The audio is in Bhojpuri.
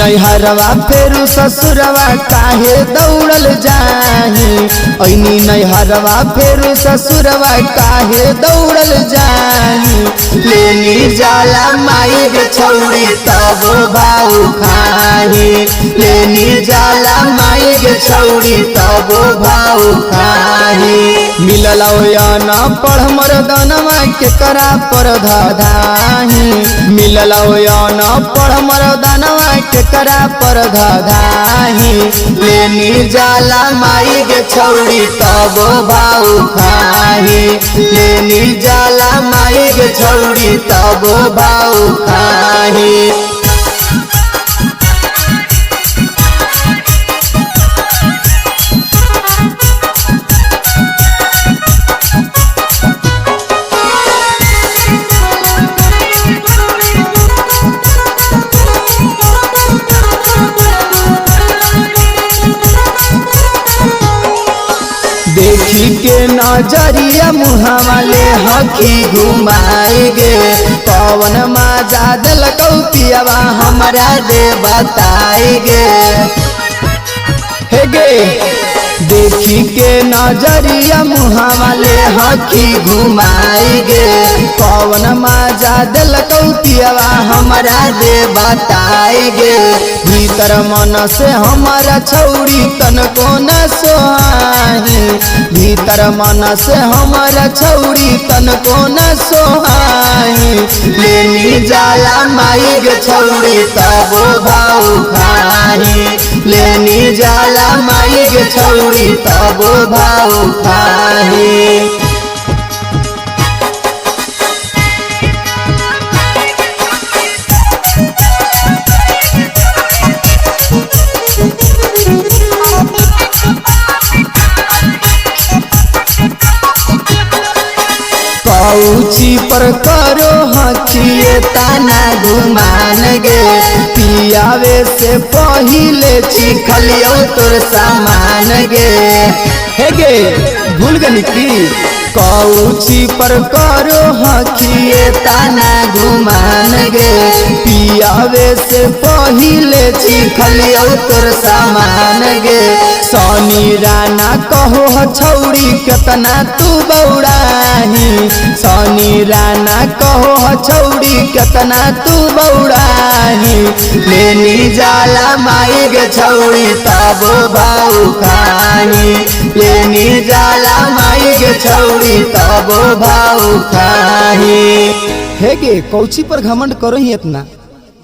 नैहरवा फेरू ससुरवा काहे दौड़ल जाही। ऐनी नैहरवा फेरू ससुरवा काहे दौड़ल जाही। लेनी जाला माई गे छौड़ी तब भाऊ खाही। लेनी जाला माई गे छौड़ी तब भाऊ खाही। मिलल न पढ़ मरदनवा केकरा पर धाही। मिलल न पढ़ मरदनवा केकरा पर धाही। लेनी जाला माई गे छौड़ी तब भाऊ खाही। लेनी जाला माई गे छौड़ी तब भाऊ खाही। देखी के नजरिया मुहावा ले हखी घुमाई गे। पवन माजा दिल कौपियावा हमरा दे बताई गे। हे गे देखी के नजरिया मुहावा ले हखी घुमाई गे। पवन माजा दिल कौपियावा हमरा दे बताई गे। भीतर मन से हमारा छौड़ी तनको न सोहाही। भीतर मन से हमारा छौड़ी तनको न सोहाही। लेनी जाला माई गे छौड़ी तब भाऊ खाही। लेनी जाला माई गे छौड़ी तब भाऊ खाही। कौची पर करो हखिए ताना घुमान गे। पियावे से पहिले चिखलियो तोर सामान गे। हे गे भूल गनी की कौची पर करो हखिए ताना घुमान गे। पियावे से पहिले चिखलियो तोर सामान गे। सोनी राना कहो छौड़ी केतना तू बौड़ाही। सोनी राना कहो छौड़ी केतना तू बौड़ाही। लेनी जाला माई गे छौड़ी तब भाऊ खाही। लेनी जाला माई गे छौड़ी तब भाऊ खाही। हे गे कौची पर घमंड करो ही इतना।